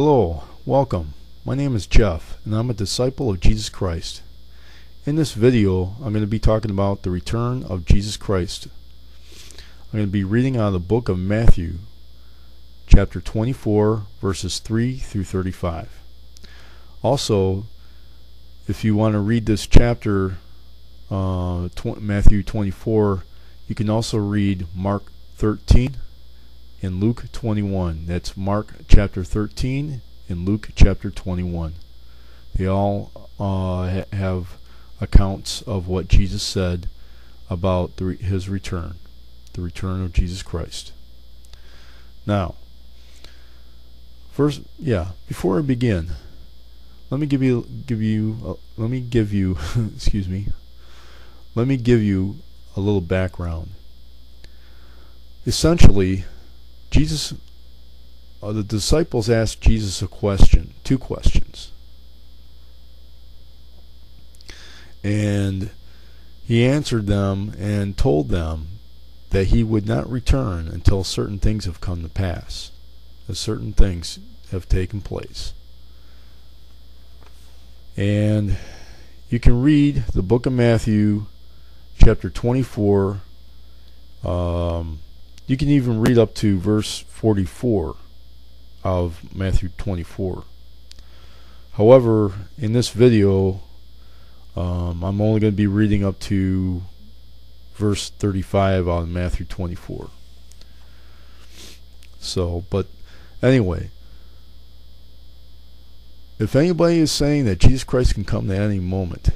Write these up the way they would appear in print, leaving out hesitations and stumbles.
Hello, welcome. My name is Jeff, and I'm a disciple of Jesus Christ. In this video, I'm going to be talking about the return of Jesus Christ. I'm going to be reading out of the book of Matthew, chapter 24, verses 3 through 35. Also, if you want to read this chapter, Matthew 24, you can also read Mark 13 and Luke 21. That's Mark chapter 13 and Luke chapter 21. They all have accounts of what Jesus said about his return, the return of Jesus Christ. Now, before I begin, let me give you a little background. Essentially, the disciples asked Jesus two questions, and he answered them and told them that he would not return until certain things have come to pass, as certain things have taken place. And you can read the book of Matthew chapter 24. You can even read up to verse 44 of Matthew 24. However, in this video, I'm only going to be reading up to verse 35 on Matthew 24. But anyway, if anybody is saying that Jesus Christ can come at any moment,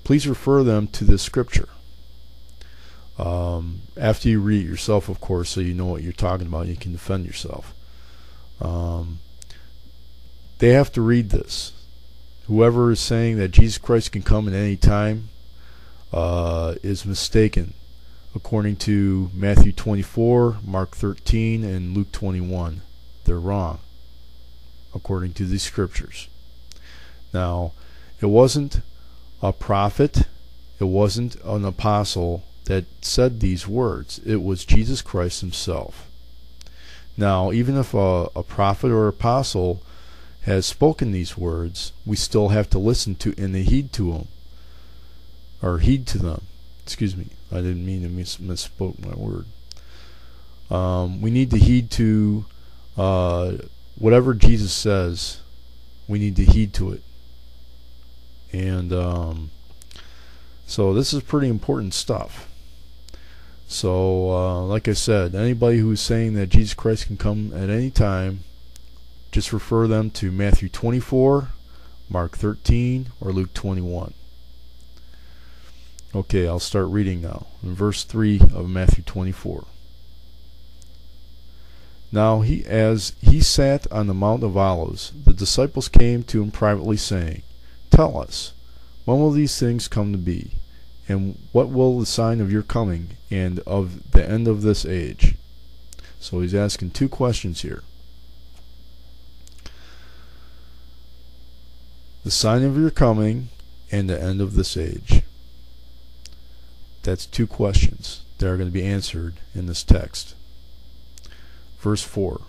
please refer them to this scripture. After you read it yourself, of course, so you know what you're talking about, you can defend yourself. They have to read this. Whoever is saying that Jesus Christ can come at any time is mistaken, according to Matthew 24, Mark 13, and Luke 21. They're wrong, according to these scriptures. Now, it wasn't a prophet, it wasn't an apostle that said these words. It was Jesus Christ himself. Now, even if a prophet or apostle has spoken these words, we still have to listen to and heed to them. Excuse me, I didn't mean to misspoke my word. We need to heed to whatever Jesus says. We need to heed to it. And so this is pretty important stuff. So, like I said, anybody who's saying that Jesus Christ can come at any time, just refer them to Matthew 24, Mark 13, or Luke 21. Okay, I'll start reading now. In verse 3 of Matthew 24. Now, as he sat on the Mount of Olives, the disciples came to him privately, saying, "Tell us, when will these things come to be? And what will the sign of your coming and of the end of this age?" So he's asking two questions here. The sign of your coming and the end of this age. That's two questions that are going to be answered in this text. Verse 4.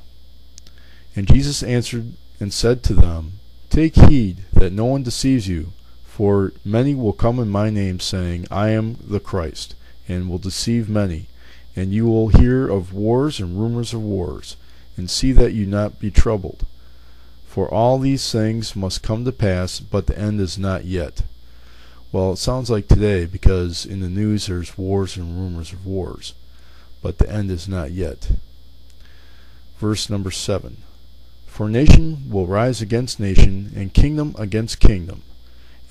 And Jesus answered and said to them, "Take heed that no one deceives you. For many will come in my name, saying, I am the Christ, and will deceive many. And you will hear of wars and rumors of wars, and see that you not be troubled. For all these things must come to pass, but the end is not yet." Well, it sounds like today, because in the news there's wars and rumors of wars, but the end is not yet. Verse number 7. For nation will rise against nation, and kingdom against kingdom.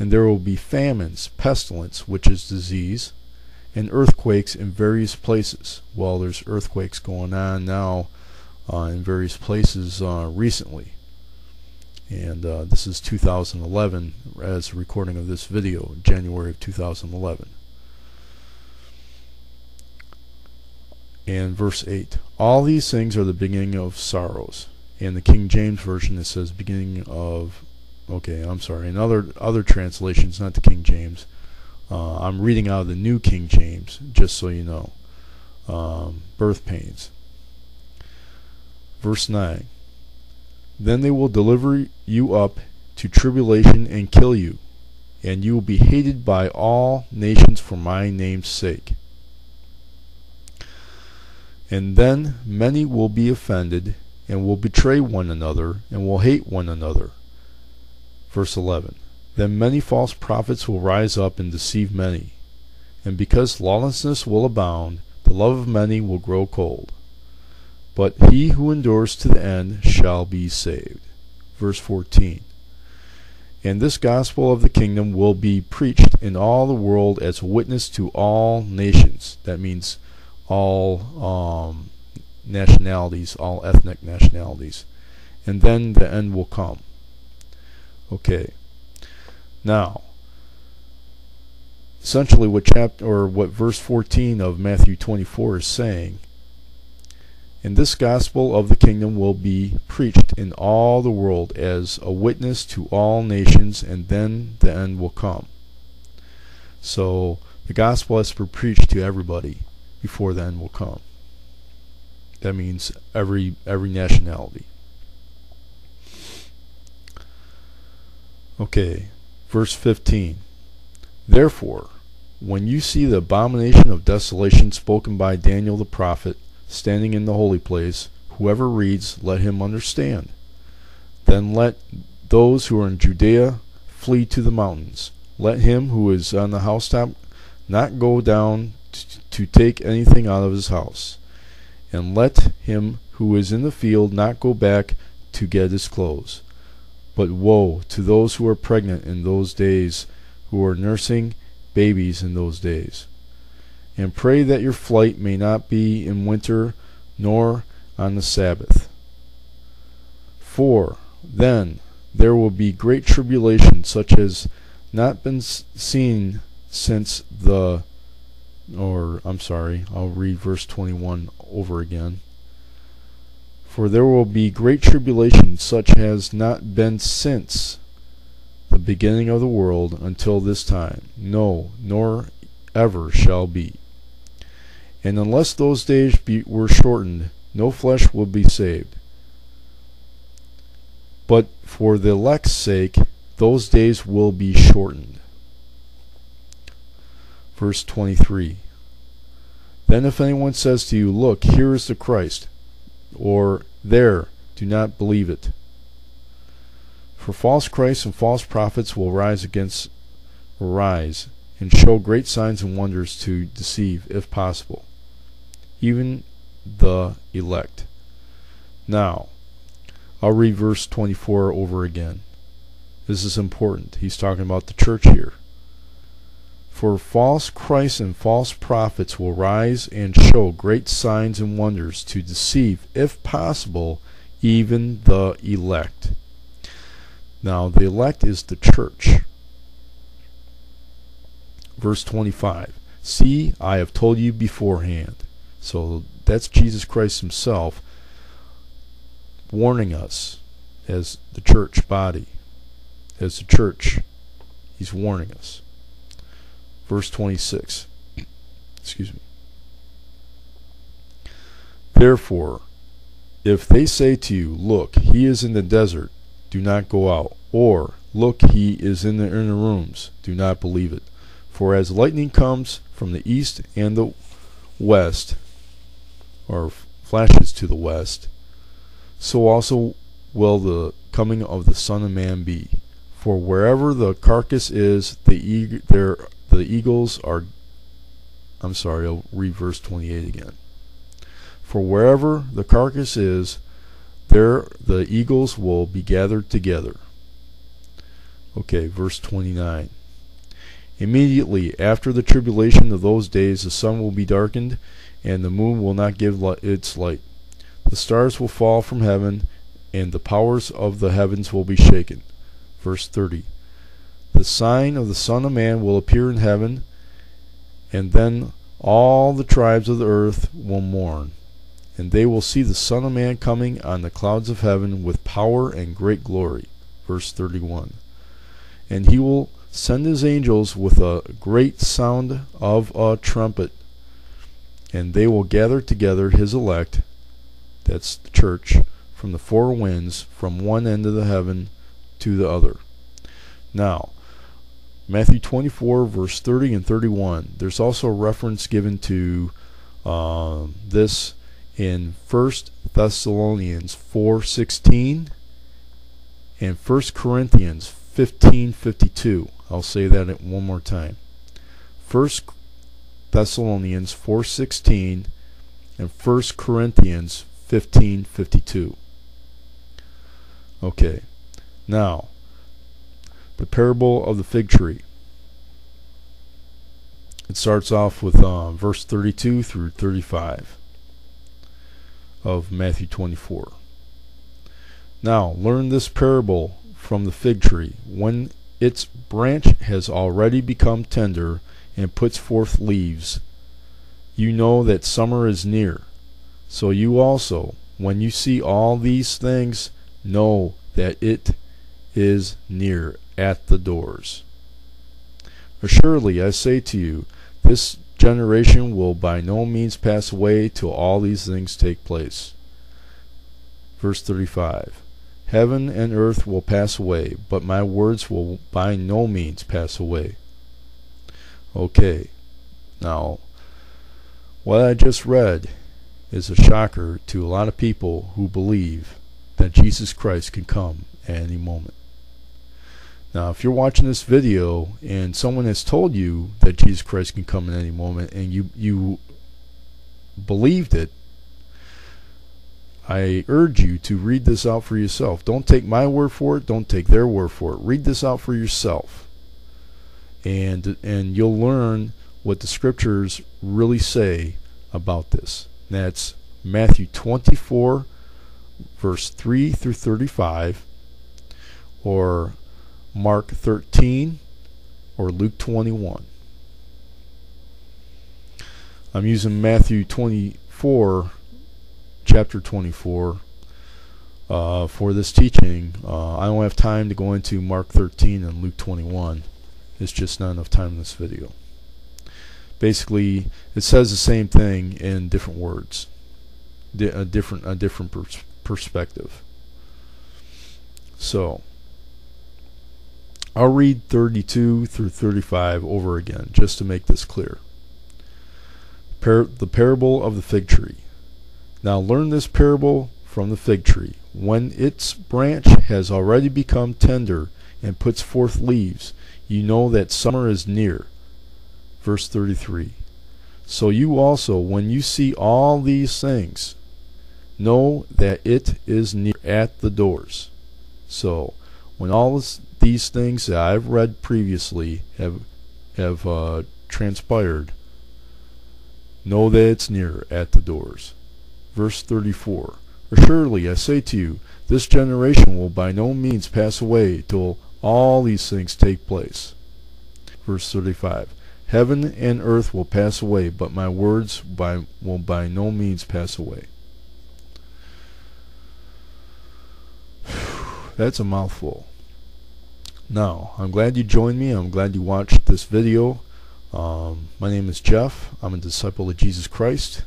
And there will be famines, pestilence, which is disease, and earthquakes in various places. Well, there's earthquakes going on now in various places recently. And this is 2011, as a recording of this video, January of 2011. And verse 8. All these things are the beginning of sorrows. In the King James Version it says beginning of... Okay, I'm sorry. In other translations, not the King James, I'm reading out of the New King James, just so you know. Birth pains. Verse 9. Then they will deliver you up to tribulation and kill you, and you will be hated by all nations for my name's sake. And then many will be offended, and will betray one another, and will hate one another. Verse 11. Then many false prophets will rise up and deceive many. And because lawlessness will abound, the love of many will grow cold. But he who endures to the end shall be saved. Verse 14. And this gospel of the kingdom will be preached in all the world as a witness to all nations. That means all nationalities, all ethnic nationalities. And then the end will come. Okay. Now, essentially what verse 14 of Matthew 24 is saying, and this gospel of the kingdom will be preached in all the world as a witness to all nations, and then the end will come. So the gospel has to be preached to everybody before the end will come. That means every nationality. Okay, verse 15. Therefore, when you see the abomination of desolation spoken by Daniel the prophet standing in the holy place, whoever reads, let him understand. Then let those who are in Judea flee to the mountains. Let him who is on the housetop not go down to take anything out of his house. And let him who is in the field not go back to get his clothes. But woe to those who are pregnant in those days, who are nursing babies in those days. And pray that your flight may not be in winter, nor on the Sabbath. For then there will be great tribulation, such as not been seen since the, I'll read verse 21 over again. For there will be great tribulation, such has not been since the beginning of the world until this time, no, nor ever shall be. And unless those days were shortened, no flesh will be saved. But for the elect's sake, those days will be shortened. Verse 23. Then if anyone says to you, look, here is the Christ, or there, do not believe it. For false Christs and false prophets will rise and show great signs and wonders to deceive, if possible, even the elect. Now, I'll read verse 24 over again. This is important. He's talking about the church here. For false Christs and false prophets will rise and show great signs and wonders to deceive, if possible, even the elect. Now, the elect is the church. Verse 25. See, I have told you beforehand. So that's Jesus Christ himself warning us as the church body. As the church, he's warning us. Verse 26. Excuse me. Therefore, if they say to you, look, he is in the desert, do not go out. Or, look, he is in the inner rooms, do not believe it. For as lightning comes from the east and the west, or flashes to the west, so also will the coming of the Son of Man be. For wherever the carcass is, the eagles are... I'll read verse 28 again. For wherever the carcass is, there the eagles will be gathered together. Okay, verse 29. Immediately after the tribulation of those days, the sun will be darkened, and the moon will not give its light. The stars will fall from heaven, and the powers of the heavens will be shaken. Verse 30. The sign of the Son of Man will appear in heaven, and then all the tribes of the earth will mourn. And they will see the Son of Man coming on the clouds of heaven with power and great glory. Verse 31. And he will send his angels with a great sound of a trumpet, and they will gather together his elect, that's the church, from the four winds, from one end of the heaven to the other. Now, Matthew 24, verse 30 and 31. There's also a reference given to this in 1 Thessalonians 4:16 and 1 Corinthians 15:52. I'll say that one more time. 1 Thessalonians 4:16 and 1 Corinthians 15:52. Okay, now the parable of the fig tree. It starts off with verse 32 through 35 of Matthew 24. Now, learn this parable from the fig tree. When its branch has already become tender and puts forth leaves, you know that summer is near. So you also, when you see all these things, know that it is near at the doors. Assuredly, I say to you, this generation will by no means pass away till all these things take place. Verse 35. Heaven and earth will pass away, but my words will by no means pass away. Okay, now, what I just read is a shocker to a lot of people who believe that Jesus Christ can come at any moment. Now, if you're watching this video and someone has told you that Jesus Christ can come at any moment and you believed it, I urge you to read this out for yourself. Don't take my word for it. Don't take their word for it. Read this out for yourself. And you'll learn what the scriptures really say about this. That's Matthew 24, verse 3 through 35, or Mark 13, or Luke 21. I'm using Matthew 24, chapter 24, for this teaching. I don't have time to go into Mark 13 and Luke 21. It's just not enough time in this video. Basically, it says the same thing in different words, a different perspective. So, I'll read 32 through 35 over again, just to make this clear. The parable of the fig tree. Now learn this parable from the fig tree. When its branch has already become tender and puts forth leaves, you know that summer is near. Verse 33. So you also, when you see all these things, know that it is near at the doors. So, when all these things that I've read previously have transpired, know that it's near at the doors. Verse 34. Assuredly, I say to you, this generation will by no means pass away till all these things take place. Verse 35. Heaven and earth will pass away, but my words will by no means pass away. That's a mouthful. Now, I'm glad you joined me. I'm glad you watched this video. My name is Jeff. I'm a disciple of Jesus Christ.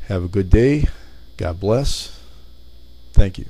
Have a good day. God bless. Thank you.